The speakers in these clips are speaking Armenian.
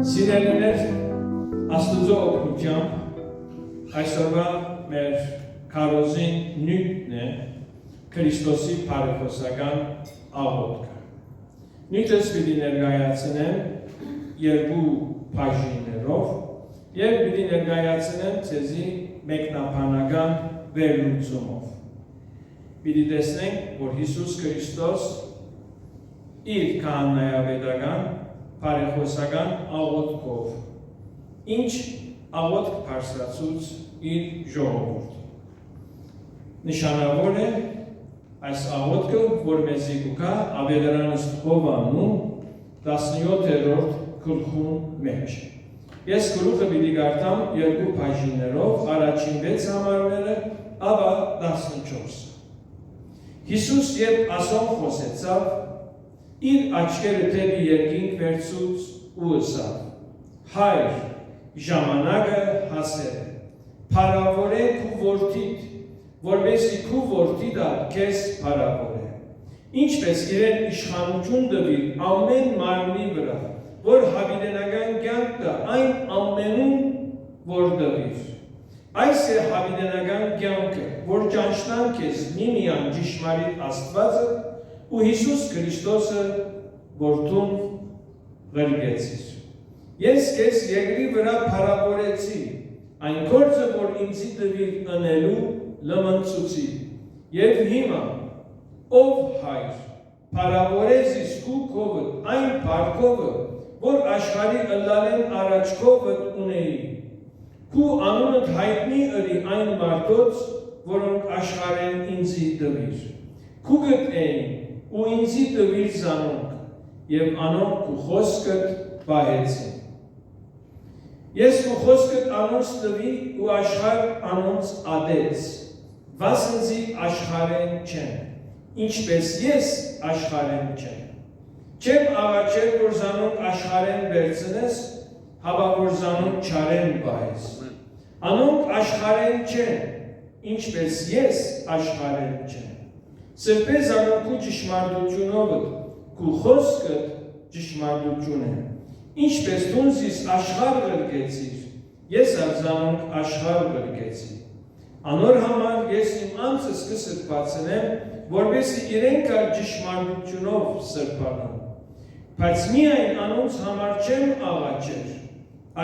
Սիրելիներ, Աստծո օգնությամբ այսօրվա մեր քարոզին նյութն է Քրիստոսի բարեխոսական աղոթքը։ Նյութս պիտի ներկայացնեմ երկու բաժիններով եւ պիտի ներկայացնեմ ցեզի մեկնաբանական վերլուծումով։ Պիտի տեսնենք, որ Հիսուս Քրիստոս իր քահանայապետական բարեխոսական աղոթքով ինչ աղոթք բարձրացուց իր ժողովուրդին։ Նշանավոր է այս աղոթքը, որ մեզի կուքա Ավետարանս Հովանու 17-րդ գլխուն մեջ։ Ես գլուխը պիտի կարդամ երկու բաժիններով, առաջին 6 համարները, ապա 14։ Հիսուս երբ ասոն խոսեցավ, իր աչքերը դեպի երկինք վերցուց ու ըսավ. Հայր, ժամանակը հասել է, փառավորե քու որդիդ, որպեսզի քու որդիդը քեզ փառավորե, ինչպես իրեն իշխանություն տվի ամեն մարմնի վրա, որ հավիտենական կյանք տա այն ամենուն, որ տվիր։ Այս է հավիտենական կյանքը, որ ճանչնան քեզ միմիան ճշմարիտ Աստվածը ու Հիսուս Քրիստոսը, որ դու ղրկեցիր։ Ես քեզ երկրի վրա փառավորեցի, այն գործը, որ ինձի տվիր ընելու լմնցուցի, եւ հիմա, ով հայր, փառավորես իսկու քովդ այն փառքովը, որ աշխարհի ըլլալեն առաջ քովդ ունեի, քու անունդ հայտնի ըրի այն մարդոց, որոնք աշխարհեն ինձի տվիր, քու գտեին ու ինձի տվիր զանոնք, եւ անոնք քու խոսքդ պահեցին։ Ես քու խոսքդ անոնց տվի ու աշխարհ անոնց ադեց, վասնզի աշխարհեն չեն, ինչպես ես աշխարհեն չեմ։ Չեմ աղաչել, որ զանոնք աշխարհեն վերցնես, հապա որ զանոնք չարեն պահես։ Անոնք աշխարհեն չեն, ինչպես ես աշխարհեն չեմ։ Սրբե զանոնքու ճշմարտությունովը, քու խոսքդ ճշմարտություն է։ Ինչպես դու զիս աշխարհ ղրկեցիր, ես զանոնք աշխարհ ղրկեցի։ Անոր համար ես իմ անձս կսրբացնեմ, որպեսզի իրենք ալ ճշմարտությունով սրբանան։ Բայց միայն անոնց համար չեմ աղաչել,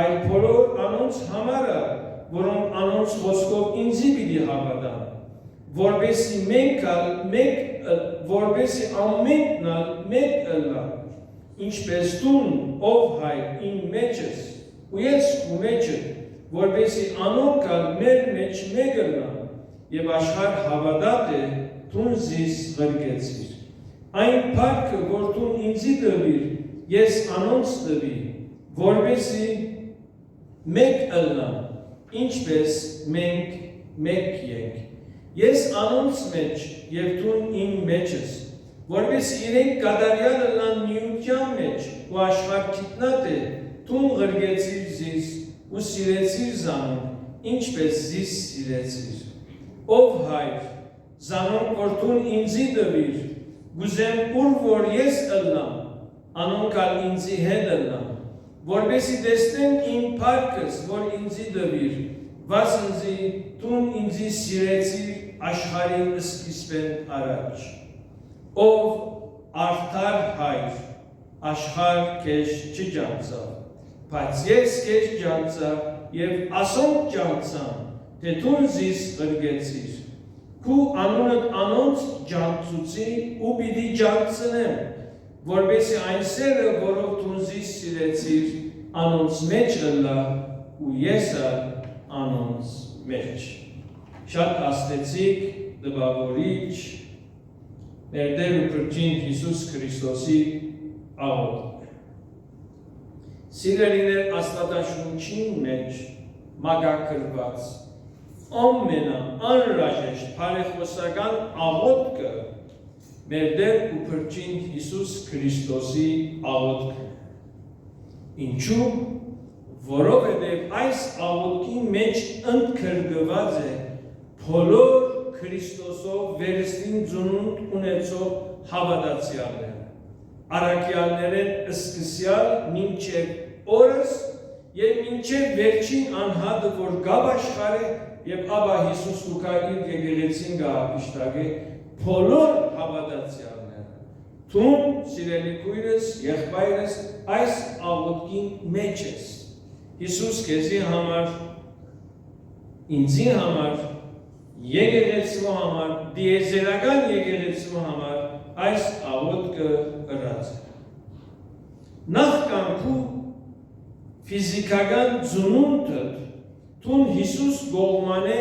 այլ բոլոր անոնց համարը, որոնք անոնց խոսքով ինձի պիտի հավատան, որպեսզի ամենքն ալ մեկ ըլլա, ինչպես դու, ով հայր իմ մեջս, ու ես քու մեջը, որպեսզի անոնք ալ մեր մեջ մեկ ըլլան, եւ աշխարհ հավատաց է դու զիս ղրկեցիր։ Այն փառքը, որ դու ինձի տվիր, ես անոնց տվի, որպեսզի մեկ ըլլան, ինչպես մենք մեկ ենք։ Ես անոնց մեջ եւ դու իմ մեջս, որպեսզի իրենք կատարյալ ըլլան միության մեջ ու աշխարհ գիտնա թե դու ղրկեցիր զիս ու սիրեցիր զանոնք, ինչպես զիս սիրեցիր։ Ով հայր, զանոնք, որ դու ինձի տվիր, գուզեմ ուր որ ես ըլլամ, անոնք ալ ինձի հետ ըլլան, որպեսզի տեսնեն իմ փառքս, որ ինձի տվիր, վասնզի դու ինձի սիրեցիր աշխարհի սկիզբեն առաջ։ Ով արդար հայր, աշխարհ քեզ չջանցավ, բայց ես քեզ ջանցա եւ ասոնք ջանցան, թե դու զիս ղրկեցիր։ Քու անունդ անոնց ջանցուցի ու պիտի ջանցնեմ, որպեսզի այն սերը, որով դու զիս սիրեցիր, անոնց մեջ ըլլա ու ես անոնց մեջ։ Շատ աստեցիկ, տպավորիչ, մեր Տեր ու Փրկին Հիսուս Քրիստոսի աղոթք։ Սիրելիներ, Աստվածաշունչին մեջ մագագրված ամենաանհրաժեշտ բարեխոսական աղոթքը մեր Տեր ու Փրկին Հիսուս Քրիստոսի աղոթքն է։ Ինչու՞, որովհետև այս աղոթքի մեջ ընդգրկված է բոլոր Քրիստոսով վերստին ծնունդ ունեցող հավատացյալները, առաքյալներեն սկսյալ մինչև օրս եւ մինչեւ վերջին անհատը որ գավ աշխարհը եւ Աբա Հիսուս Լուկա իր եկեղեցին գահապիշտագե բոլոր հավատացյալները Թուն սիրելի քույրս, եղբայրս այս աղոթքին մեջ ես Հիսուս քեզի համար ինձի համար եկեղեցու համար դիեզերական եկեղեցու համար այս աղոթքը ըրած է նախքան քու ֆիզիկական ծնունդը Թուն Հիսուս գողմանե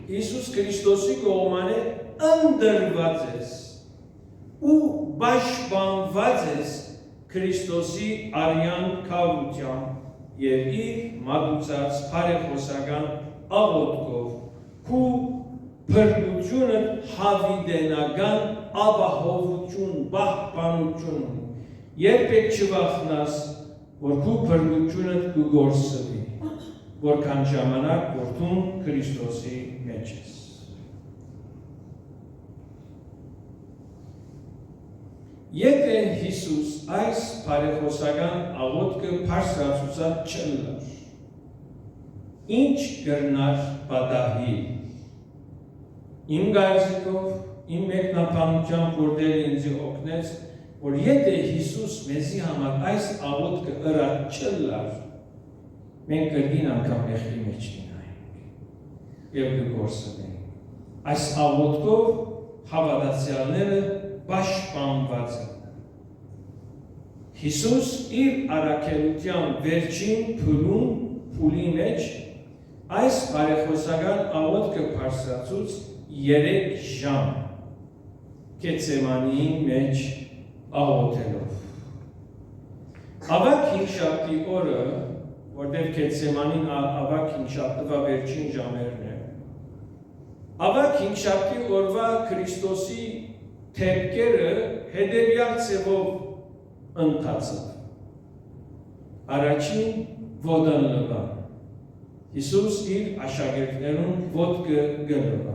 Հիսուս Քրիստոսի գողմանե ընդրված ես ու պաշտպանված ես Քրիստոսի արյան քավությամբ եւ իր մատուցած բարեխոսական աղոթքով քու փրկությունը հավիդենական ապահովություն, պահպանություն երբեք չվախնաս, որ քու փրկությունը կգործվի, որքան ժամանակ որ դու Քրիստոսի մեջ ես Եթե Հիսուս այս բարեխոսական աղոթքը բարձրացուցած չլար, ինչ կրնար պատահի, իմ գարզիկով, իմ մեկնաբանությամբ որտեղ ինձ օգնեց, որ եթե Հիսուս մեզի համար այս աղոթքը ըրած չլար, մենք կրկին անգամ եղքի մեջ լինայինք և կգործվենք։ Այս աղոթքով հավատացյալները պաշտպանված են։ Հիսուս իր առաքելության վերջին փուլի մեջ այս բարեխոսական աղոթքը բարձրացուց 3 ժամ Գեթսեմանի մեջ աղոթելով։ Ավակ հինգշաբթի օրը, որտեղ Գեթսեմանին ավակ հինգշաբթվա վերջին ժամերն է, ավակ հինգշաբթի օրվա Քրիստոսի թեփքերը հետևյալ ձևով ընթացավ։ Առաջին ոտանլվա։ Հիսուս իր աշակերտներուն ոտքը գլվա։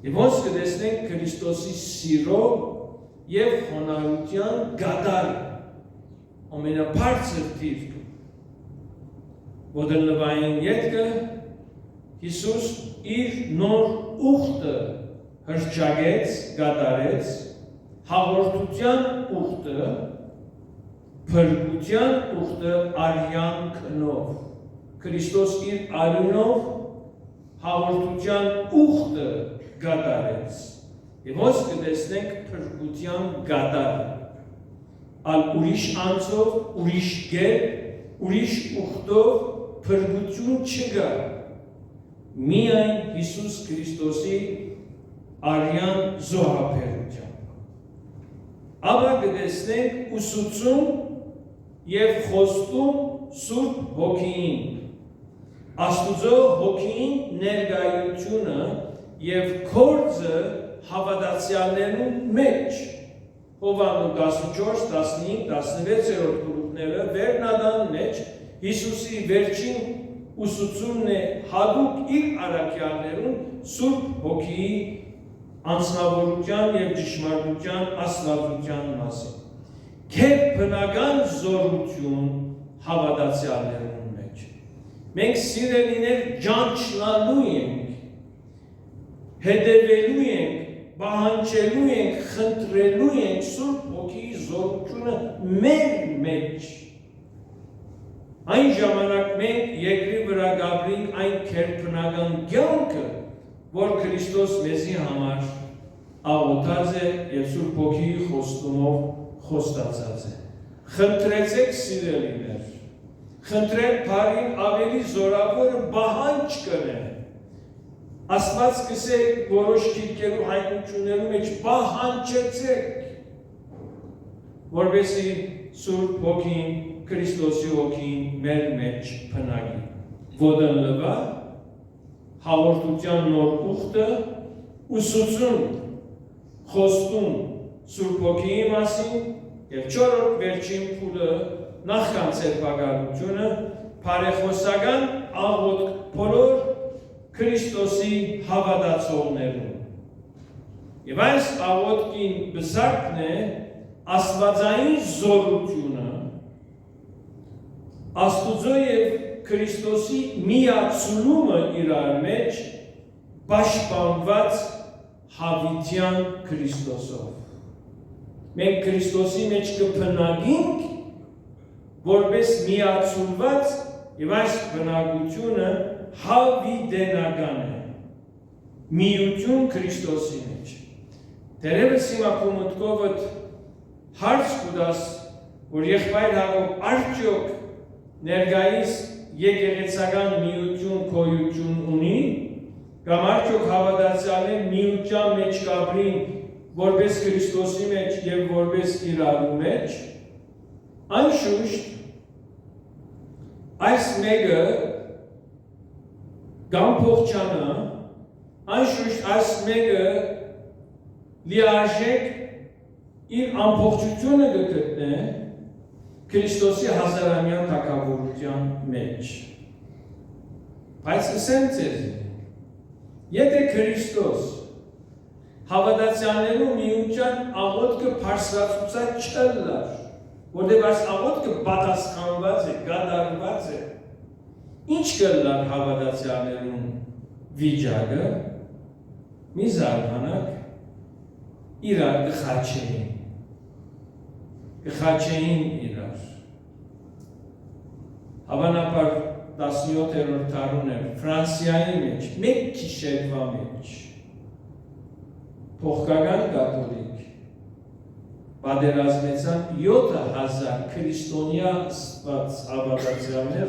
Եվ ոնց կտեսնենք Քրիստոսի սիրո եւ խոնարհության գադար ամենաբարձր դիրքը։ Ոտանլվային ետքը Հիսուս իր նոր ուխտը հրճագեց, գադարեց, հաղորդության ուխտը, փրկության ուխտը արյան քնով, Քրիստոս իր արյունով հաղորդության ուխտը գադարեց, և ոնց կտեսնենք փրկության գադարը, ալ ուրիշ անցով, ուրիշ գեր, ուրիշ ուխտով փրկություն չգա, միայն Հիսուս Քրիստոսի արյան զոհաբերությամբ։ Ապա կտեսնենք ուսուցում և խոստում Սուրբ Հոգիին, Աստուծո Հոգիին ներկայությունը և գործը հավատացյալներուն մեջ, Հովհաննես 14, 15, 16-րդ գլուխները վերնադան մեջ Հիսուսի վերջին ուսուցումն է հատուկ իր առաքյալներուն Սուրբ Հոգիի անձնավորության և ճշմարտության աստվածության մասին։ Քեզ բնական զորություն հավատացյալներուն մեջ։ Մենք սիրելիներ ճանչնալու ենք, հետևելու ենք, պահանջելու ենք, խնդրելու ենք Սուրբ Հոգիի զորությունը մեր մեջ։ Այն ժամանակ մենք երկրի վրա գաբրինք այն քերբնական կյանքը, որ Քրիստոս մեզի համար աղոթած է և Սուրբ Հոգիի խոստումով խոստացած է։ Խնդրեցեք սիրելիներ, խնդրեք բարին ավելի զորավոր պահանջ կրեն։ Աստված կսեք որոշ գիրքերու հայտնություններու մեջ պահանջեցեք, որպեսզի Սուրբ Հոգին, Քրիստոսի Հոգին մեր մեջ բնակի։ Ոտանլվա, հաղորդության նոր ուխտը, ուսուցում, խոստում Սուրբ Հոգիի մասին և չորրորդ վերջին փուլը նախքան ցերպակալությունը բարեխոսական աղոթք բոլոր Քրիստոսի հավատացողներուն։ Եվ այս աղոթքին բզակն է աստվածային զորությունը Աստուծո եւ Քրիստոսի միացումը իրար մեջ պաշտպանված հավիտյան Քրիստոսով։ Մենք Քրիստոսի մեջ կփնագինք որպես միացումված եւ այս բնակությունը հավիտենական է։ Միություն Քրիստոսի մեջ։ Դերևս հիմա քո մտքովդ հարց կուտաս, որ եղբայր Հակոբ արդյոք ներկայիս եկեղեցական միություն գոյություն ունի, կամ արդյոք հավատացյալներ միության մեջ կապրին որպես Քրիստոսի մեջ եւ որպես իրարու մեջ, անշուշտ այս մեկը կամ փոխչանա, անշուշտ այս մեկը լիարժեք իր ամբողջությունը կգտնե Քրիստոսի հազարամյա թագավորության մեջ։ Բայց ասեմ ձեզ, եթե Քրիստոս հավատացյալներու միության աղոթքը բարձրացուցած չլար, որտեղ այս աղոթքը պատասխանված է, կատարված է, ինչ կլար հավատացյալներուն վիճակը, մի զարմանաք, իրար կխաչեին իրար։ Հավանաբար 17-րդ դարուն է Ֆրանսիայի մեջ, մեկ գիշերվա մեջ, փոխկական կաթոլիկ պատերազմեցան 7000 քրիստոնյա ստված հավատացյալներ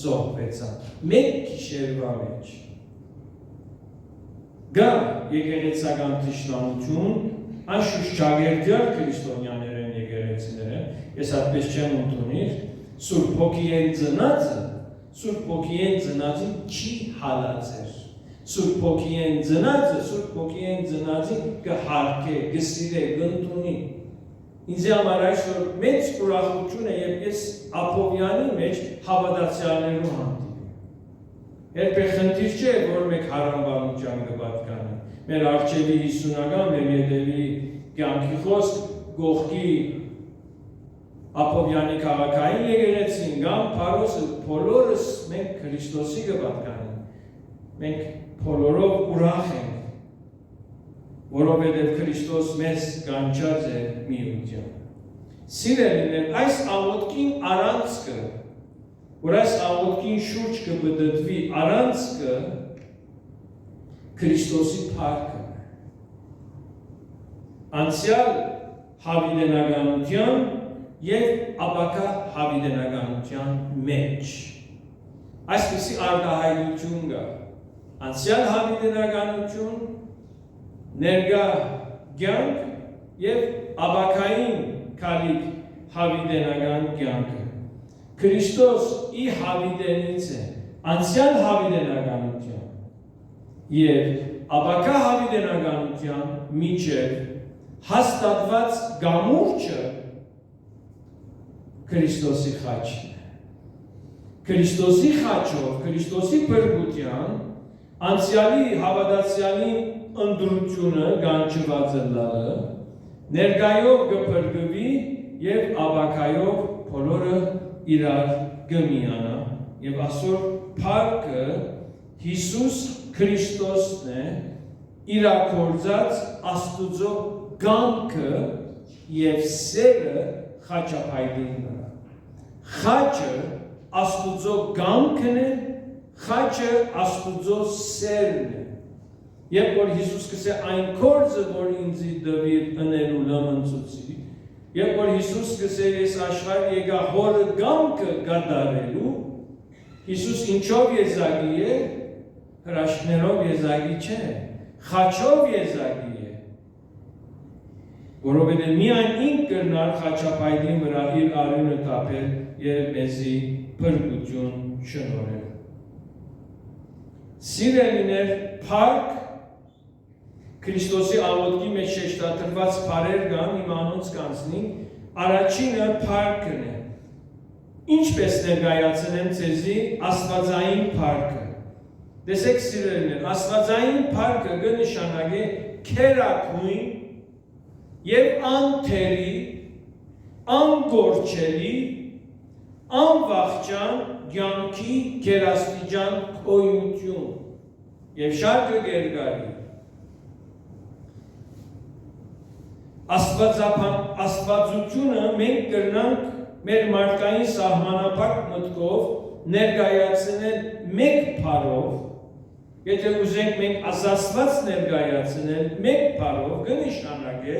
զոհվեցան, մեկ գիշերվա մեջ։ Գա եկեղեցական թշնամություն, անշուշտ ճագերտյալ քրիստոնյաներ են եկեղեցիները, ես այդպես չեմ ընդունիր, Սուրբ Հոգիեն ծնածը չի հալածեր։ Սուրբ Հոգիեն ծնածին կհարկե, կսիրե, կընդունի։ Ինձ համար այսօր մեծ ուրախություն է, երբ ես Աբովյանի մեջ հավատացյալներու հանդիպում։ Երբեք խնդիր չէ, որ մեկ հարամբանության կպատկանի։ Մեր արջևի 50-ական, մեր ետևի կյանքի խոսք, գողքի Աբովյանի քաղաքային եկեղեցին, կամ Փարոսը, բոլորս մենք Քրիստոսի կպատկանենք։ Մենք բոլորով ուրախ ենք, որովհետև Քրիստոս մեզ կանչած է միության։ Սիրելիներ, այս աղոթքին առանցքը, որ այս աղոթքին շուրջ կբդդվի առանցքը Քրիստոսի փառքը։ Անցյալ հավիտենականության եւ ապակա հավիտենականության մեջ։ Այսպիսի արտահայտություն կա։ Անցյալ հավիտենականություն, ներկա կյանք եւ ապակային քալիք հավիտենական կյանքը։ Քրիստոս ի հավիտենից է անցյալ հավիտենականության եւ ապակա հավիտենականության միջև հաստատված գամուրջը Քրիստոսի խաչն է։ Քրիստոսի խաչով, Քրիստոսի փրկության, անցյալի հավատացյալի ընդրությունը գանչվածը լալը, ներկայով կփրկվի եւ ապակայով բոլորը իրար կմիանա եւ այսօր փառքը Հիսուս Քրիստոսն է իրակորձած Աստուծո գամքը եւ սերը խաչապայտին վրա։ Խաչը Աստուծո գամքն է, խաչը Աստուծո սերն է։ Երբ որ Հիսուս կսե այն կորձը, որ ինձի դվիր ընելու լմնցուցի, երբ որ Հիսուս կսե ես աշխարհ եկա հորը գամքը կատարելու, Հիսուս ինչով եզակի է, հրաշքներով եզակի չէ, խաչով եզակի է, որովհետև միայն ինք կրնար խաչապայտին վրա իր արյունը տապել եւ մեզի փրկություն շնորհել։ Սիրելիներ, փառք Քրիստոսի աղոթքի մեջ շեշտադրված փառեր կան, իմանոց կանցնի, առաջինը փառքն է։ Ինչպես ներկայացնեմ ձեզի աստվածային փառքը։ Տեսեք սիրելիներ, աստվածային փառքը կնշանակի քերակույն եւ անթերի, անգորջելի, անվախճան կյանքի գերաստիճան գոյություն եւ շարքը գերգարի աստվածությունը մենք կրնանք մեր մարդկային սահմանափակ մտքով ներկայացնել մեկ բառով, եթե ուզենք մենք ասացված ներկայացնել մեկ բառով, կնշանակե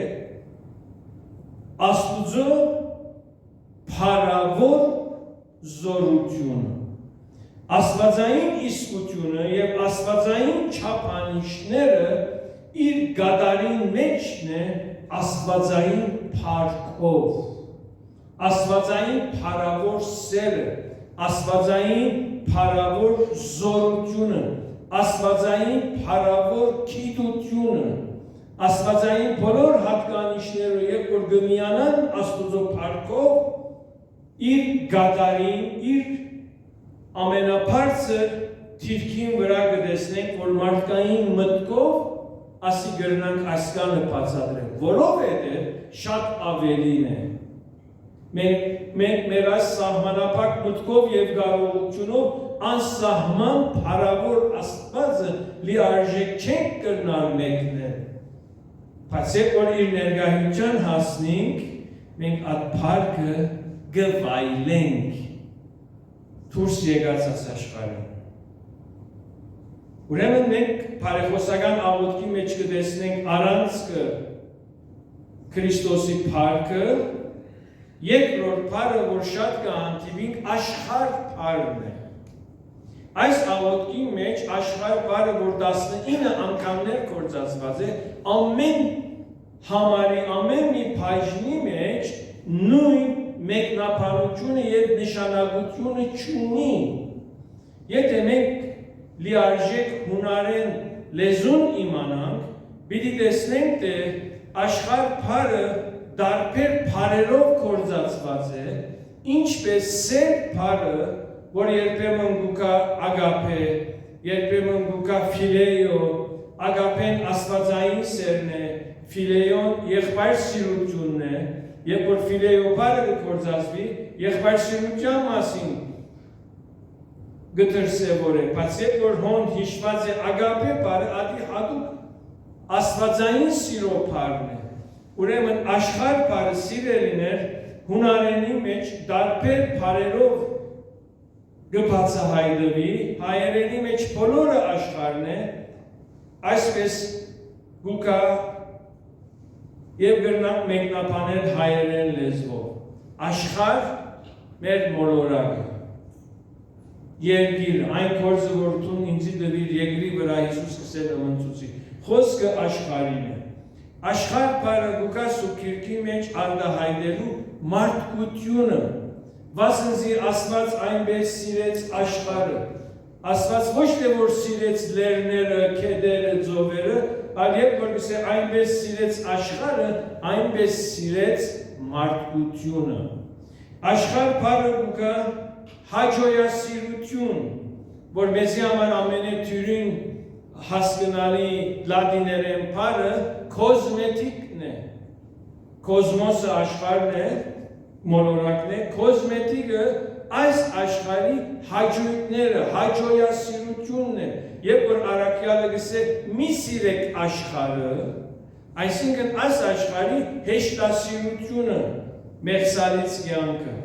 Աստուծո փառավոր զորությունը, աստվածային իսկությունը եւ աստվածային չափանիշները իր գադարին մեջն է աստվածային փառքով, աստվածային փառավոր սերը, աստվածային փառավոր զորությունը, աստվածային փառավոր գիտությունը, աստվածային բոլոր հատկանիշները երբ որ գմիանան Աստուծո փառքով իր գադարին, իր ամենաբարձր թիրքին վրա կտեսնենք, որ մարդկային մտքով ասի գրնանք այսքանը բացատրել, որովհետև շատ ավելին է։ Մենք մեր այս սահմանափակ մտքով եւ կարողությունով անսահման փառավոր Աստվածը լիարժեք չենք կրնալ մեկնել։ Բայց երբ որ իր ներկայության հասնենք, մենք այդ փառքը գվայելենք դուրս եկած աշխարհում։ Ուրեմն մենք բարեխոսական աղոթքի մեջ կտեսնենք առանցքը Քրիստոսի փառքը, երկրորդ փառը, որ շատ կհանդիպենք, աշխարհ փառն է։ Այս աղոթքի մեջ աշխարհ փառը, որ 19 անգամներ կործածված է, ամեն համարի, ամեն մի բաժնի մեջ նույն մեկնաբանությունը եւ նշանակությունը չունի։ Եթե մենք լիարժեք հունարեն լեզուն իմանանք, պիտի տեսնենք, թե աշխարհ փառը դարբեր փառերով կործածված է, ինչպես սեր փառը, որ երբեմն գուկա ագապե, երբեմն գուկա ֆիլեյո, ագապեն աստվածային սերն է, ֆիլեյոն եղբայր սիրությունն է, երբ որ ֆիլեյո փառը կործածվի, եղբայր սիրության մասին գտրսևոր է, բայց երբ որ հոն հիշված է ագապե փառը, ադի հատուկ աստվածային սիրո փառն է։ Ուրեմն աշխարհ փառը սիրելիներ հունարենի մեջ դարբեր փառերով գբացահայտվի, հայերենի մեջ բոլորը աշխարհն է, այսպես գուկա եւ գրնանք մեկնաբանել հայերեն լեզվով։ Աշխարհ մեր մոլորակը, երկիր, այն գործը որ տուն ինձի դվիր երկրի վրա Հիսուս սկսել մնցուցի, խոսքը աշխարհին է։ Աշխարհ փառը գուկա սուքիրքի մեջ արտահայտելու մարդկությունը, վասնզի Աստված այնպես սիրեց աշխարհը, Աստված ոչ թե որ սիրեց լեռները, քեդերը, ծովերը, այլ երբ որպեսզի այնպես սիրեց աշխարհը, այնպես սիրեց մարդկությունը։ Աշխարհ փառը գուկա հաջողասիրություն, որ մեզի համար ամենաթյուրին հասկանալի լատիներեն փառը կոզմետիկն է։ Կոզմոսը աշխարհն է, մոլորակն է, կոզմետիկը այս աշխարհի հաջողությունները, հաջողասիրությունն է։ Երբ որ առաքյալը գսե մի սիրեք աշխարհը, այսինքն այս աշխարհի հեշտասիրությունը, մեղսալից կյանքը։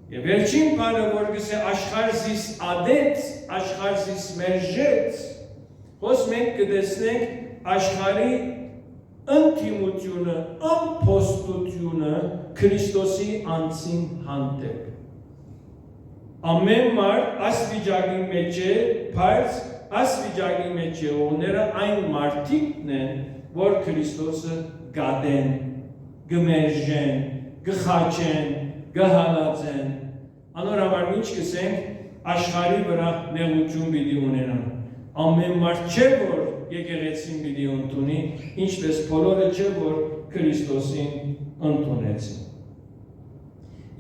Եվ վերջին բանը, որ գսե աշխարհ զիս ադեց, աշխարհ զիս մերժեց, հոս մենք կտեսնենք աշխարհի ընդդիմությունը, ամփոստությունը Քրիստոսի անձին հանդեպ։ Ամեն մարդ այս վիճակի մեջ է, բայց այս վիճակի մեջ եղողները այն մարդիկն են, որ Քրիստոսը գադեն, գմերժեն, գխաչեն, գհալածեն։ Անորաբար ինչ կսենք, աշխարհի վրա նեղություն պիտի ունենան։ Ամեն մարդ չէ, որ եկեղեցին պիտի ընդունի, ինչպես բոլորը չէ, որ Քրիստոսին ընդունեցին։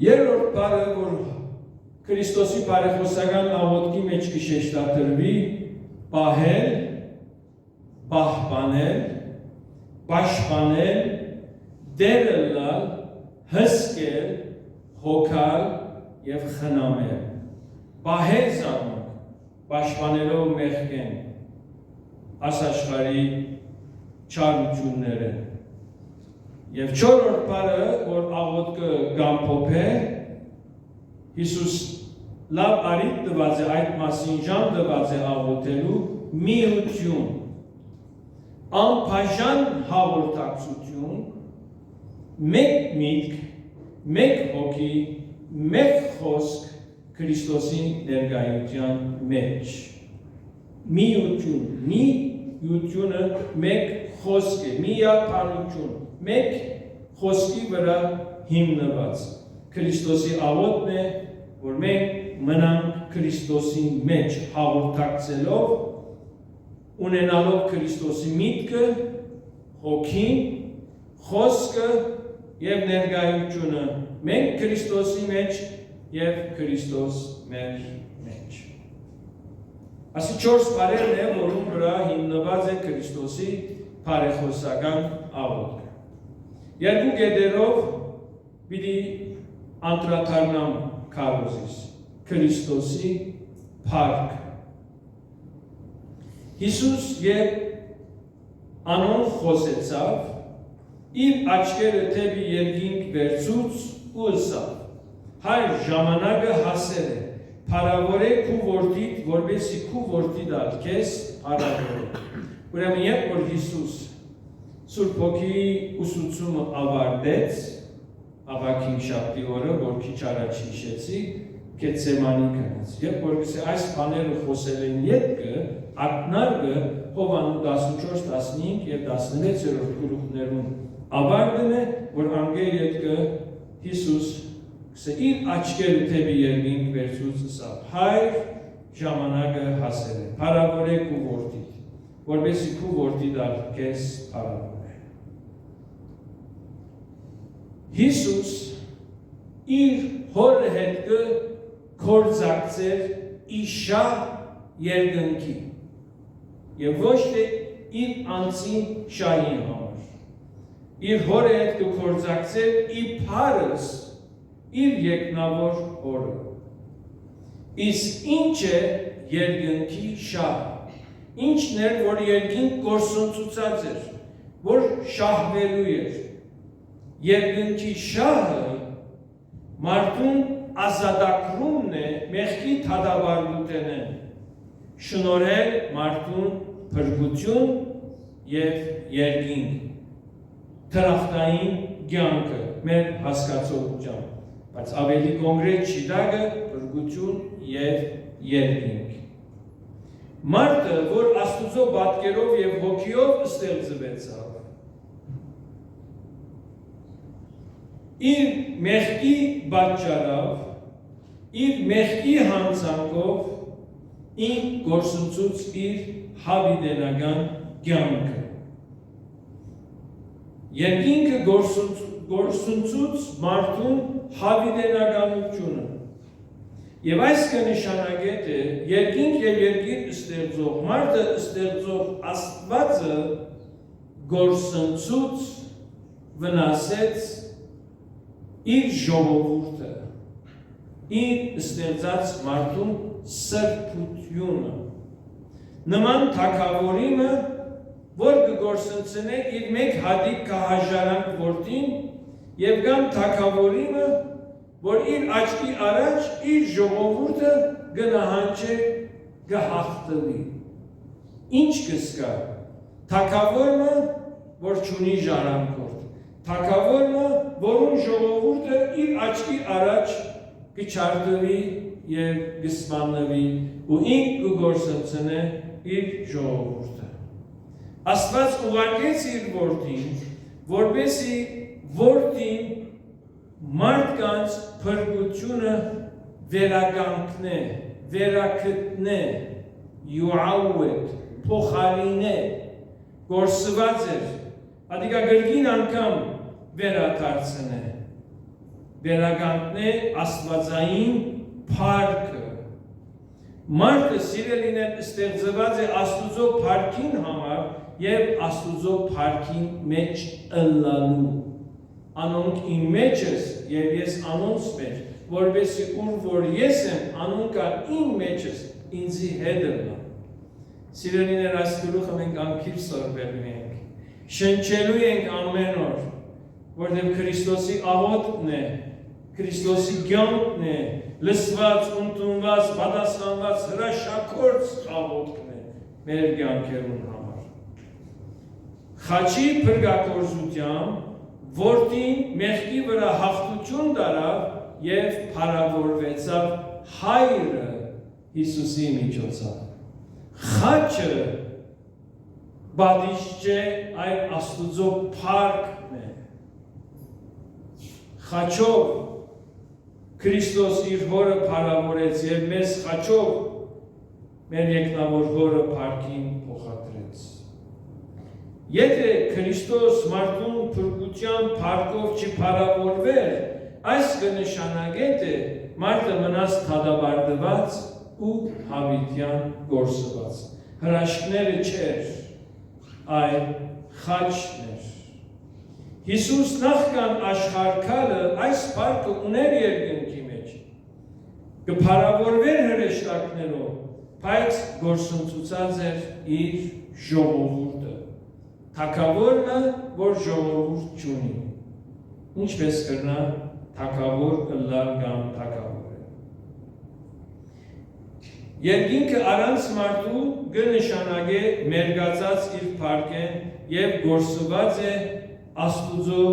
Երրորդ բառը, որ Քրիստոսի բարեխոսական աղոթքի մեջ կշեշտադրվի, պահել, պահպանել, պաշտպանել, դերը լալ, հսկել, հոգալ եւ խնամել, պահել զարմանք, պաշտպանելով մեղքեն, աշխարհի չարությունները։ Եվ չորրորդ բառը, որ աղոթքը գամփոփե, Հիսուս լավ արիք տված է այդ մասին ժամ տված է աղոթելու միություն, անբաժան հաղորդակցություն, մեկ միտք, մեկ հոգի, մեկ խոսք Քրիստոսի ներկայության մեջ։ Միությունը մեկ խոսք է, միապանություն, մեկ խոսքի վրա հիմնված։ Քրիստոսի աղոթն է, որ մենք մնանք Քրիստոսի մեջ հաղորդակցելով, ունենալով Քրիստոսի միտքը, հոգին, խոսքը եւ ներկայությունը, մենք Քրիստոսի մեջ եւ Քրիստոս մեր մեջ։ Ասի 4 բառերն է, որում վրա հիմնված է Քրիստոսի բարեխոսական աղոթքը։ Երկու կետերով պիտի անդրադառնամ քարոզիս Քրիստոսի փառքը։ Հիսուս երբ անոն խոսեցավ, իր աչքերը թեպի երկինք վերցուց ու ըսավ. Հայր ժամանակը հասել է, փառավորե քու որդիդ, որպեսզի քու որդիդ ալ քեզ փառավորե։ Ուրեմն երբ որ Հիսուս Սուրբ Հոգիի ուսուցումը ավարտեց, Ավագին օրը, որ քիչ առաջ հիշեցի, Գեթսեմանի գնաց։ Երբ որ այս բաները խոսել են ետքը, ակնարկը Հովանու 14-15 եւ 16-րդ գլուխներում ավարտն է, որ անգեր ետքը Հիսուս իր աչքերը թեպի երկինք վերցուց ըսավ. Հայր ժամանակը հասել է, փառավորե քու որդիդ, որպեսզի քու որդիդ ալ քեզ փառավորե։ Հիսուս իր հորը հետ կորձակցեր իշա երկնքի եւ ոչ թե իր անձին շահի համար։ Իր հորը հետ կորձակցեր իր փառս իր երկնավոր հորը։ Իսկ ինչ է երկնքի շահը։ Ինչն էր, որ երկինք գործընծուցած էր, որ շահվելու էր։ Երկնքի շահը մարդուն ազատագրումն է մեղքի թադավարությունեն, շնորհել մարդուն փրկություն եւ երկինք, տրախտային կյանքը մեր հասկացողությամբ, բայց ավելի կոնկրետ շիտակը փրկություն եւ երկինք։ Մարդը, որ Աստուծո պատկերով եւ հոգիով ստեղծվեցավ, իր մեղքի պատճառով, իր մեղքի հանցանքով ինք գործընծուց իր հավիտենական կյանքը։ Երկինքը գործընծուց մարդուն հավիտենականությունը։ Եվ այս կնշանակե թե երկինք եւ երկիր ստեղծող մարդը ստեղծող Աստվածը գործընծուց վնասեց իր ժողովուրդը, իր ստեղծած մարդուն սրբությունը։ Նման թագավորիմը, որ կգործընծնե իր մեկ հատիկ կահաժարանք որդին եւ կամ թագավորիմը, որ իր աչքի առաջ իր ժողովուրդը գնահանչե գահախտվի։ Ինչ կսկա։ Թագավորը, որ չունի ժառանգորդ, թագավորը, որում ժողովուրդը իր աչքի առաջ կչարտվի եւ կսպանվի ու ինք կգործընծնե իր ժողովուրդը։ Աստված ուղարկեց իր որդին, որպեսզի որդին մարդկանց փրկությունը վերականգնե, վերակտնե, յուավետ, փոխարինե, գործված էր, ադիկա գրգին անգամ վերադարձնե, վերականգնե աստվածային փառքը։ Մարդը սիրելին է ստեղծված է Աստուծո փառքին համար եւ Աստուծո փառքին մեջ ըլլալու։ Անոնք իմ մեջ ես եւ ես անոնց մեջ, որպեսզի ուր որ ես եմ անուն կա իմ մեջս ինձի հետ լա։ Սիրելիներ, այս գլուխը մենք անկիր սորվելու ենք։ Շնչելու ենք ամեն օր, որտեղ Քրիստոսի աղոթքն է, Քրիստոսի կյանքն է, լսված, ընդունված, պատասխանված հրաշագործ աղոթքն է մեր կյանքերուն համար։ Խաչի փրկագործությամբ որդին մեղքի վրա հաղթություն դարավ եւ փառավորվեցավ Հայրը Հիսուսի միջոցով։ Խաչը բադիժ չէ, այլ Աստուծո փառքն է։ Խաչով Քրիստոս իր հորը փառավորեց եւ մեզ խաչով մեր եկնավոր հորը փառքին փոխադրեց։ Եթե Քրիստոս մարդուն փրկության փառքով չփառավորվեր, այս կնշանակե թե մարդը մնաց թադաբարդված ու հավիտյան գործված։ Հրաշքները չէր, այլ խաչներ։ Հիսուս նախքան աշխարհքալը այս փառքը ուներ երկնքի մեջ։ Կփառավորվեր հրեշտակներով, բայց գործընծուցած էր իր ժողովուրդը։ Թագավորը, որ ժողովուրդ չունի, ինչպես կրնա թագավոր կլալ կամ թագավոր է։ Երկինքը առանց մարդու կնշանակե մերգացած իր փառքեն եւ գործված է Աստուծո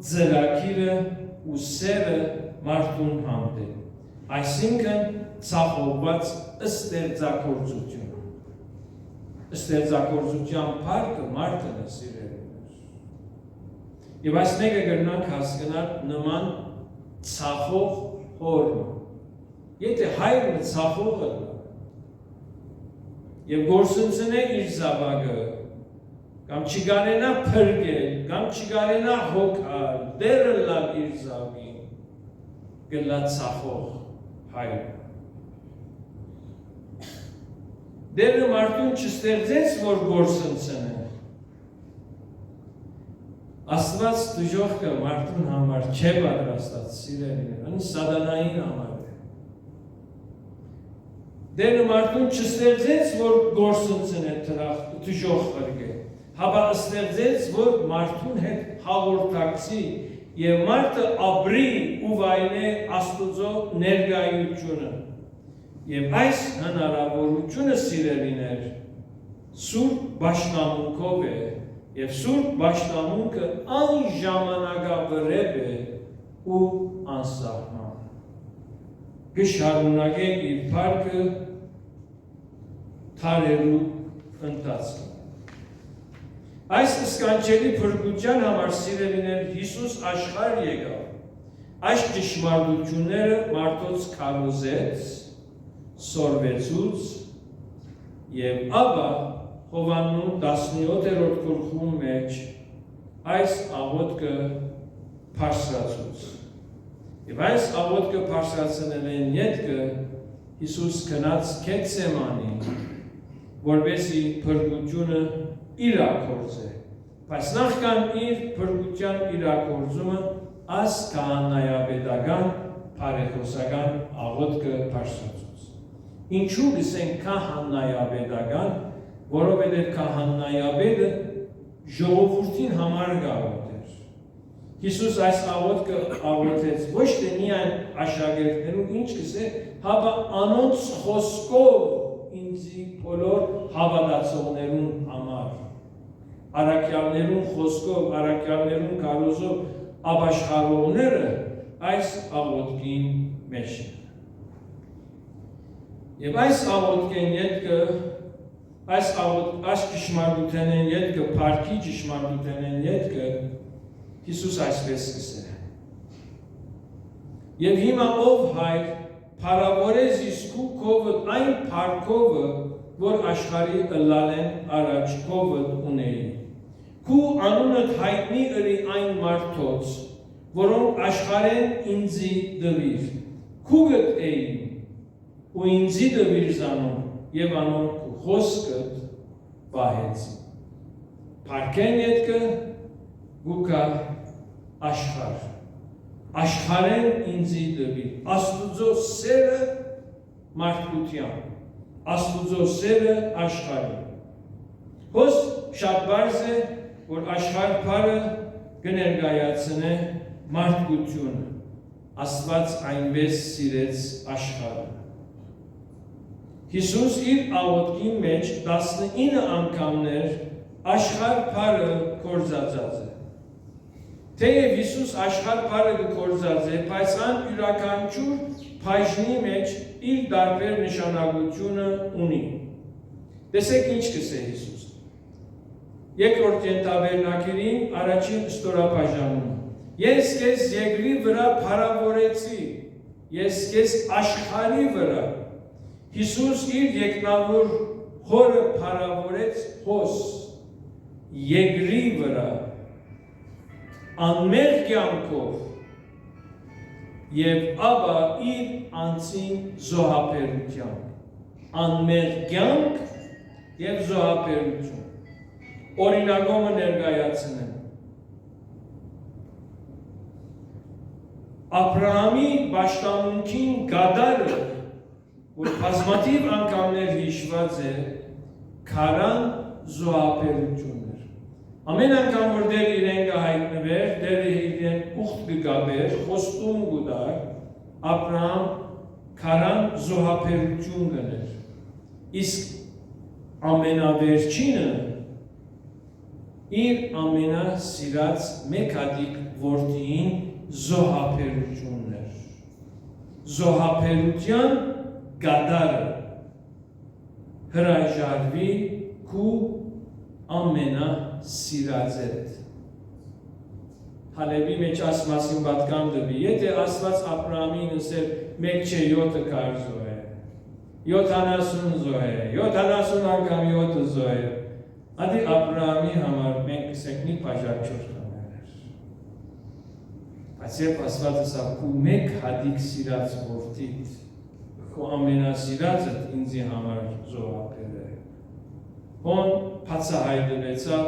ձեռագիրը ու սերը մարդուն հանդեպ։ Այսինքն ցախողված ստեղծագործություն։ Ստեղծագործության փառքը մարդն է սիրելիներ։ Եվ այս մեկը կրնանք հասկանալ նման ցախող հորը։ Եթե հայրը ցախողը եւ գործընծնե իր զավակը, կամ չգարենա փրկել, կամ չգարենա հոգալ, դերը լավ իր զավին, գլա ցախող հայրը։ Դերը մարդուն չստեղծեց, որ գործընծնե։ Աստված դժոխքը մարդուն համար չէ պատրաստած, սիրելիներ, այն սատանային համար է։ Դերը մարդուն չստեղծեց, որ գործընծնե դժոխ կրկե, հապա ստեղծեց, որ մարդուն հետ հաղորդակցի եւ մարդը ապրի ու վայելե Աստուծո ներկայությունը։ Եվ այս հնարավորությունը սիրելիներ սուրբ պաշտամունքով է եւ սուրբ պաշտամունքը անժամանակավրեպ է ու անսահման։ Կշարունակե իր փառքը թարերու ընթացքում։ Այս սկանչելի փրկության համար սիրելիներ Հիսուս աշխարհ եկավ։ Այս ճշմարտությունները մարդոց քարոզեց, սորվեցուց եւ ապա Հովաննու 17-րդ գլխում մեջ այս աղոթքը փարսրացուց։ Եվ այս աղոթքը փարսրացնել են ետքը Հիսուս գնաց Գեթսեմանի, որպեսզի փրկությունը իրագործե։ Բայց նախքան իր փրկության իրագործումը այս քահանայապետական բարեխոսական աղոթքը փարսրացուց։ Ինչու գսենք քահանայապետական, որովհետև քահանայապետը ժողովրդին համար գաղութեր։ Հիսուս այս աղոթքը աղոթեց ոչ թե միայն աշակերտներուն, ինչ գսե, հապա անոնց խոսքով ինձի բոլոր հավատացողներուն համար։ Առաքյալներուն խոսքով, առաքյալներուն կարոզով ապաշխարողները այս աղոթքին մեջ են։ Եվ այս աղոթքեն ետքը, այս ճշմարտութենեն ետքը, փառքի ճշմարտութենեն ետքը Հիսուս այսպես կսե։ Եվ հիմա ով հայր փառավորես իսկու քովդ այն փառքովը, որ աշխարհի ըլլալեն առաջ քովդ ունեի։ Քու անունդ հայտնի ըրի այն մարդոց, որոնք աշխարհեն ինձի դվիր։ Քուգդ էի ու ինձի դվիր զանոն եւ անոնք խոսքդ պահեցի։ Փառքեն ետքը գուկա աշխարհ։ աշխարհեն ինձի դվի, Աստուծո սերը մարդկության, Աստուծո սերը աշխարհին։ Հոս շատ բարձ է, որ աշխարհ բարը կներկայացնե մարդկությունը, Աստված այնպես սիրեց աշխարհը։ Հիսուս իր աղոթքի մեջ 19 անգամներ աշխարհ բարը կործածած է։ Թեև Հիսուս աշխարհ բարը կործած է, բայց ան յուրաքանչյուր բաժնի մեջ իր տարբեր նշանակությունը ունի։ Տեսեք ինչ կսե Հիսուս։ Երկրորդ ենթավերնագիրին առաջին ստորաբաժանում։ Ես քեզ երկրի վրա փառավորեցի, ես քեզ աշխարհի վրա։ Հիսուս իր եկնավոր հորը փառավորեց հոս երկրի վրա անմեղ կյանքով եւ ապա իր անձին զոհաբերությամբ անմեղ կյանք եւ զոհաբերություն օրինակումը ներկայացնեմ Աբրահամի պաշտամունքին գադարը որ բազմաթիվ անգամներ հիշված է քարան զոհաբերություններ ամեն անգամ որ դեր իրեն կհայտնվեր դեր իրեն ուխտ կգաբեր խոստում կուտար Աբրահամ քարան զոհաբերություն կներ իսկ ամենավերջինը իր ամենասիրած մեկ հատիկ որդիին զոհաբերություններ զոհաբերության գադարը հրաժարվի քու ամենասիրածեդ Հալեբի մեջ ասմասին պատկան դվի եթե Աստված Աբրահամին ասել մեկ չէ 7 կար զոհե 70 զոհե 70 անգամ 7 զոհե Ադի Աբրահամի համար մենք կսենք մի բաժակ 4 կաներ բայց երբ Աստված ասավ քու մեկ հատիկ սիրած որդիդ քո ամենասիրածդ ինձի համար զոհաբեր է Հոն բացահայտվեցավ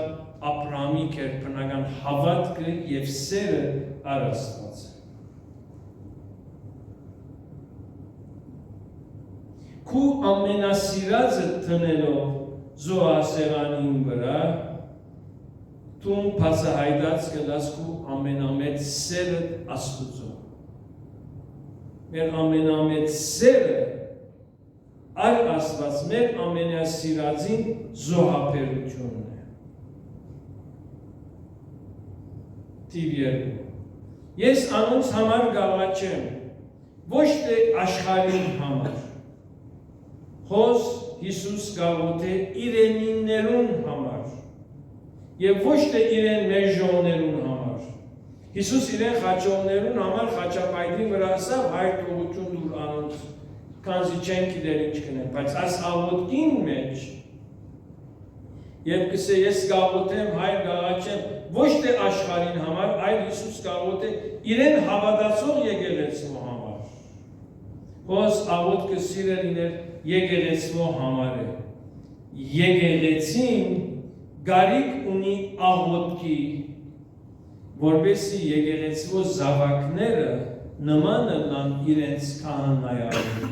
Աբրահամի կերպնական հավատքը եւ սերը առ Աստված Քու ամենասիրածը տնելով զոհասեղանին վրա դու բացահայտած կդաս քու ամենամեծ սերը Աստուծո Մեր ամենամեծ սերը Այլ Աստված մեր ամենասիրածին զոհաբերությունն է Թիվ 2 Ես անոնց համար գաղաչեմ ոչ թե աշխարհին համար Հոս Հիսուս գաղութ է իրենիններուն համար եւ ոչ թե իրեն մեժոններուն համար Հիսուս իրեն խաչողներուն համար խաչապայտի վրա ասավ հայր թողություն դուր անոնց Կանզի չեն գիտեր ինչ կնեն, բայց այս աղոթքին մեջ Եվ կսե ես գաղոթեմ, հայր գաղաչեմ, ոչ թե աշխարհին համար, այլ Հիսուս գաղոթե իրեն հավատացող եկեղեցու համար Հոս աղոթքը սիրել իներ եկեղեցու համար է Եկեղեցին գարիք ունի աղոթքի Որպեսի եկեղեցու զավակները նմանը լան իրենց կահանայարին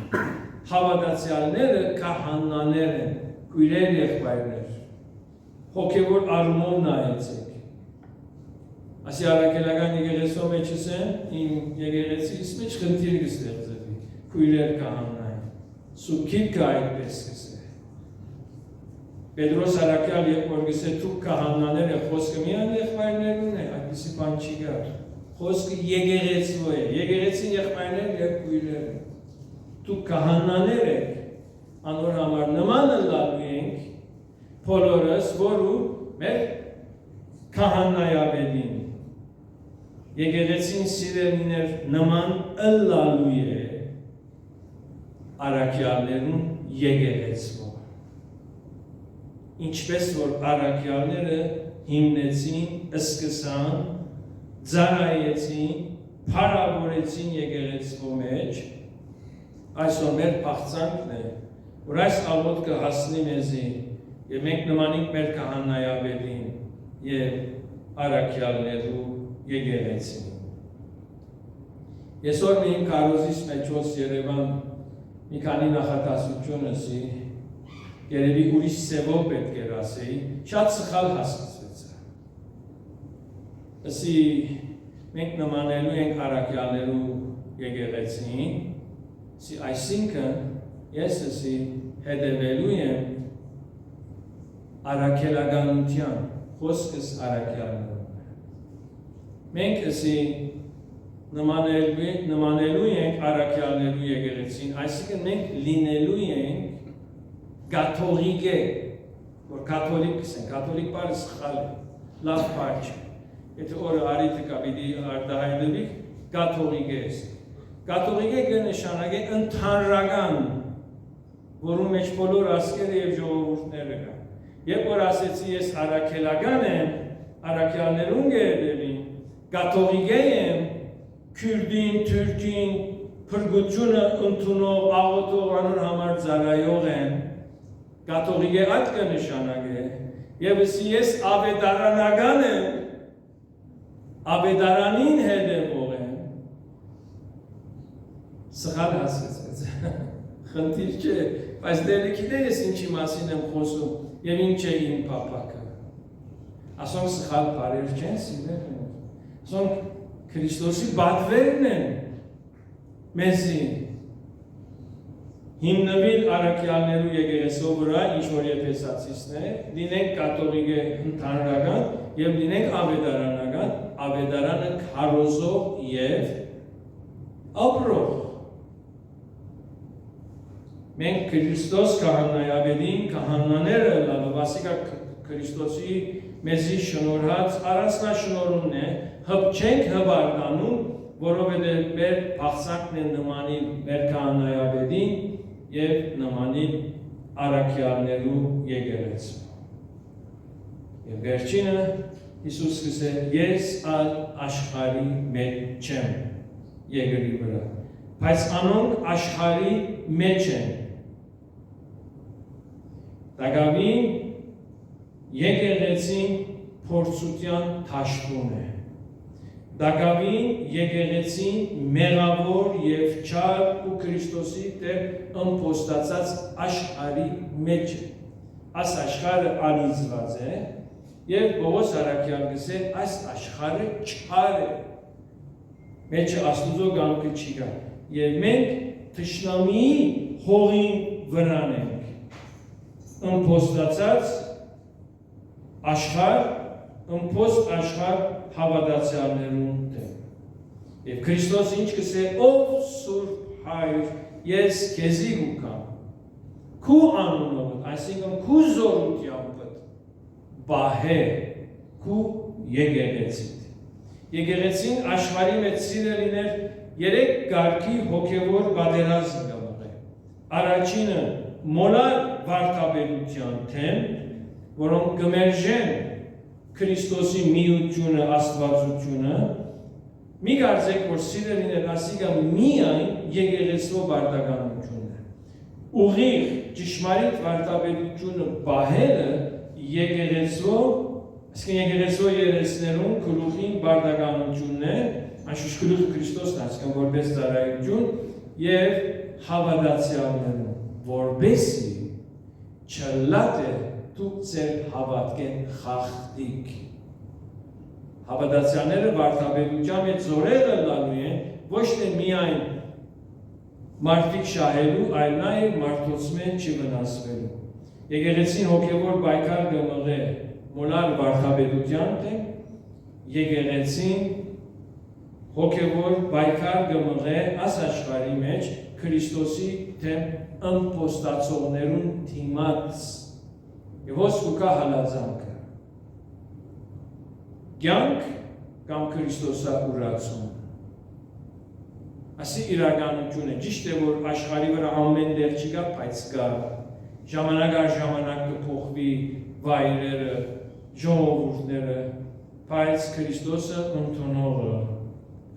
Հավատացյալները կահանաներ են, կույրեր եղբայրներ Հոգևոր առումով նայեցեք Ասի առակելական եկեղեցու մեջս են, իմ եկեղեցիս մեջ խնդիր կստեղծվի Կույրեր կահանային, սուքիրքը այդպես կսե Պետրոս առակյալ երբ որ գսե թուք կահանաները խոսքը միան եղբայրներուն է, այդպիսի բան չի գար Խոսքը եկեղեցու է, եկեղեցին եղբայրներ և կույրեր են Դուք կահանաներ եք, անոր համար նմանը լալու ենք, բոլորս, որու մեր կահանայաբեդին Եկեղեցին սիրելիներ նման ըլլալու է առակյալներուն եկեղեցվող Ինչպես որ առակյալները հիմնեցին, սկսան, ձարայեցին, փառավորեցին եկեղեցվո մեջ Այսօր մեր պաղծանքն է, որ այս աղոթքը հասնի մեզի և մենք նմանինք մեր կահանայաբերին և առակյալներու եկեղեցին Այսօր մենք կարոզից մեջոց Երևան մի քանի նախատասություն ասի, երևի ուրիշ սևով պետք էր ասեի, շատ սխալ հասկացվեց։ Ասի մենք նմանելու ենք առաքյալներու եկեղեցին, այսինքն ես ասի հետևելու եմ առաքելականության, խոսքս առաքյալներու։ Մենք ասի նմանելու ենք առաքյալներու եկեղեցին, այսինքն մենք լինելու ենք կաթոլիկ է, որ կաթոլիկ կսեն, կաթոլիկ բառը սխալ է, լավ բառ չէ։ Եթե օրը արիթը կա պիտի արտահայտվի, կաթոլիկ է։ Կաթոլիկ է կնշանակի ընդհանրական, որում մեջ բոլոր ազգերը եւ ժողովուրդները կան։ Երբ որ ասեցի ես առաքելական եմ, առաքյալներուն գերդերին, կաթոլիկ եմ, քուրդին, թուրքին, փրկությունը ընդունող, աղոթող անոր համար ծառայող են, կաթոլիկ է այդ կնշանակի, եւ ես ավետարանական եմ, ավետարանին հետևող եմ, սխալ հասկացած, խնդիր չէ, բայց դերը գիտե ես ինչի մասին եմ խոսում եւ ինչ է իմ փափակը։ Ասոնք սխալ բառեր չեն, սիրելիներ։ Ասոնք Քրիստոսի բադվերն են մեզի հիմնվել առաքյալներու եկեղեցու վրա, ինչ որ եփեսացիներ, լինենք կաթոլիկ ընդհանրական եւ լինենք ավետարանական, ավետարանը քարոզող եւ ապրող։ Մենք Քրիստոս քահանայաբեդին, քահանաները լավ, ասիկա Քրիստոսի մեզի շնորհած առանձնաշնորհումն է, հպչենք հբարտանում, որովհետև մեր փախսակն է նմանին մեր քահանայաբեդին եւ նմանին առաքյալներու եկեղեցու։ Եվ վերջինը Հիսուս ասել ես աշխարհի մեջ չեմ երկրի վրա, բայց անոնք աշխարհի մեջ են։ Դակավին եկեղեցին փորձության թաշտուն է։ Դակավին եկեղեցին մեղավոր եւ չար ու Քրիստոսի դեր ըմբոստացած աշխարհի մեջ է։ Այս աշխարհը անիծված է եւ Պողոս առաքյալը գսել այս աշխարհը չար է։ Մեջը Աստուծո գամքը չի գա։ Եվ մենք թշնամի հողին վրան ենք։ Ըմբոստացած աշխարհ, ըմբոստ աշխարհ հավատացյալներուն դեմ։ Եվ Քրիստոս ինչ կսել, ով Սուրբ Հայր, ես քեզի գուկամ, քու անունով, այսինքն քու զորությամբ բահե, քու եկեղեցիդ։ Եկեղեցին աշխարհի մեջ սիրելիներ երեք կարգի հոգևոր պատերազմ կա։ Առաջինը մոլար վարդապետության թեմ, որոնք կմերժեն Քրիստոսի միությունը, աստվածությունը, մի կարծեք, որ սիրելիներ ասիկա միայն եկեղեցու բարդականությունն է։ Ուղիղ ճշմարիտ վարդապետությունը բահելը եկեղեցու, այսինքն եկեղեցու երեսներուն գլուխին բարդականությունն է, անշուշտ գլուխը Քրիստոսն է, այսինքն որպես ծառայություն եւ հավատացյալներուն, որբեսի չլատ է դուք ձեր հավատքեն խախտիկ։ Հավատացյալները վարդապետության մեջ զորեղը լալու են, ոչ թե միայն մարդիկ շահելու, այլ նաև մարդոցմեն չվնասվելու։ Եկեղեցին հոգևոր պայքար կմղե մոլար վարդապետության դեմ, եկեղեցին հոգևոր պայքար կմղե այս աշխարհի մեջ Քրիստոսի դեմ ըմբոստացողներուն դիմաց եւ ոսկուկա հալածանքը։ Կյանք կամ Քրիստոսա ուրացում։ Ասի իրականություն է, ճիշտ է, որ աշխարհի վրա ամեն տեղ չի գա, բայց կա ժամանակ առ ժամանակ կփոխվի վայրերը, ժողովուրդները, բայց Քրիստոսը ընդունողը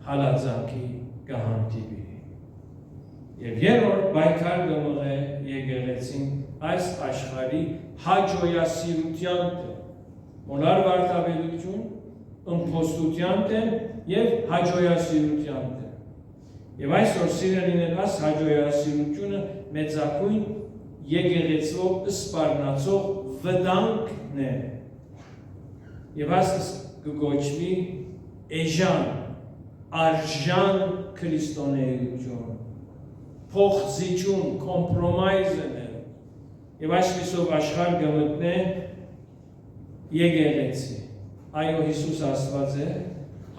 հալածանքի կհանդիպի։ Եվ երրորդ պայքար կմղե եկեղեցին այս աշխարհի հաջողասիրության դեմ, մոլար վարդապետություն, ըմբոստության դեմ եւ հաջողասիրության դեմ։ Եվ այսօր սիրելիներս հաջողասիրությունը մեծակույն եկեղեցով սպառնացող վտանգն է։ Եվ այս կգոչվի էժան, արժան քրիստոնեություն, փոխզիջում, կոմպրոմայզներ։ Եվ այսպիսով աշխարհ կմտնե եկեղեցի։ Այո, Հիսուս Աստված է,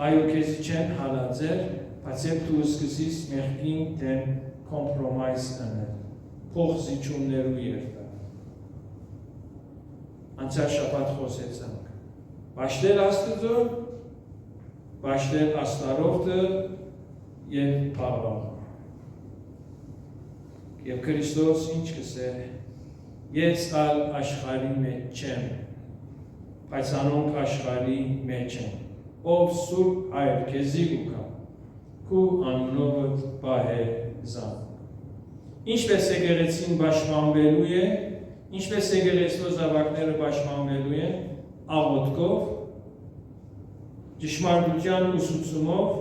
այո, քեզ չեն հալածել, բայց երբ դու սկսես մեղքին դեմ կոմպրոմայզ անել, փոխզիջումներու երթալ։ Անցյալ շաբաթ խոսեցանք։ Բաշտել Աստծո, բաշտել Աստարողը եւ Փաղաղը։ Եվ Քրիստոս ինչ կսե, ես ալ աշխարհի մեջ չեմ, բայց անոնք աշխարհի մեջ են, ով Սուրբ Հայր քեզի ուկա, քու անունովդ պահե զան։ Ինչպես եկեղեցին պաշտպանվելու է, ինչպես եկեղեցու զավակները պաշտպանվելու են, աղոթքով, ճշմարտության ուսուցումով,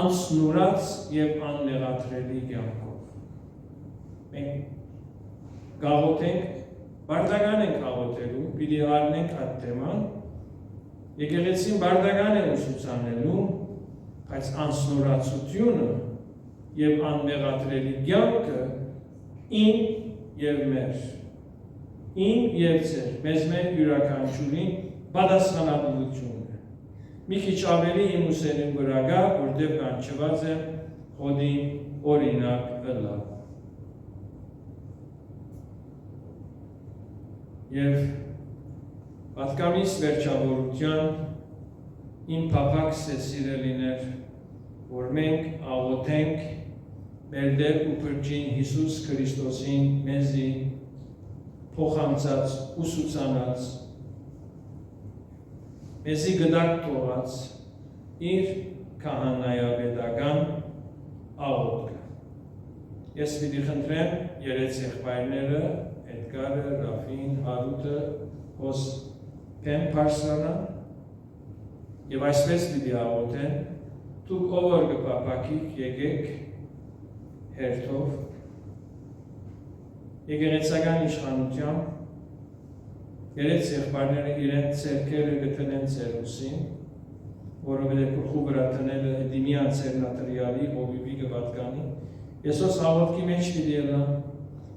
անցնուրած եւ աննեղատրելի կյանքով։ Մենք գաղութենք, բարդական ենք աղոթելու, պիտի առնենք այդ թեման, եկեղեցին բարդական է ուսուցանելու, բայց անցնուրացությունը եւ աննեղատրելի կյանքը ին եւ մեր, ին եւ ձեր, մեզ մեր յուրաքանչյուրին պատասխանատվություն է։ Մի քիչ ավելի իմ ուսերին վրա գա, որտեղ կանչված եմ հոդին օրինակ ըլլալ։ Եվ պատկամիս վերջավորության իմ փափակ սիրելիներ, որ մենք աղոթենք մեր Տեր ու Փրկին Հիսուս Քրիստոսին մեզի փոխանցած, ուսուցանած, մեզի գդակ թողած իր քահանայապետական աղոթքը։ Ես պիտի խնդրեմ երեք եղբայրները, Էդգարը, Ռաֆին, Հարութը, հոս Պեմ Պարսանան, եւ այսպես պիտի աղոթեն, դուք ով որ կպապակիք եկեք հերթով, եկեղեցական իշխանությամբ, երեք եղբայրները իրենց ձեռքերը գտնեն ձեռուսին, որովհետև գլխու վրա տնելը դիմյան ցերնատրիալի հովիվի գվատկանի, Եսոս աղոթքի մեջ պիտի ելան,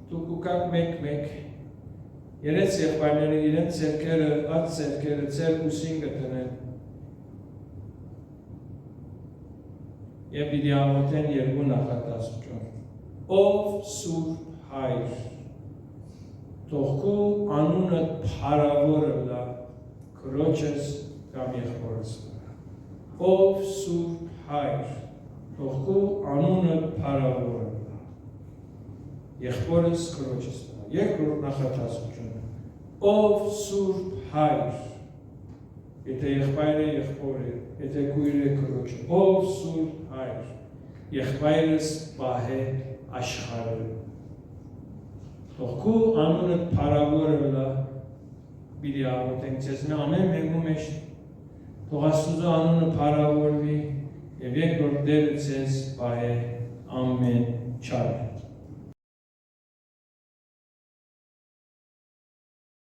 դուք ուկակ մեկ-մեկ, երեք եղբայրները իրենց ձեռքերը, այդ ձեռքերը ձեռուսին գտնեն, եւ պիտի աղոթեն երկու նախատասություն, ով Սուրբ Հայր, թող քու անունը փառավորը լա քրոջս կամ եղբորս վրա, ով Սուրբ Հայր, թող քու անունը փառավորը լա եղբորս քրոջս վրա, երկրորդ նախատասությունը, ով Սուրբ Հայր, եթե եղբայրը եղբոր է, եթե քույրը քրոջ, ով Սուրբ Հայր, եղբայրս պահե աշխարհը, թող քու անունը փառավորը լա, պիտի աղոթենք ձեզ ամեն մեկու մեջ, թող Աստծո անունը փառավորվի եւ երկրորդ Տերը ձեզ պահե ամեն չար։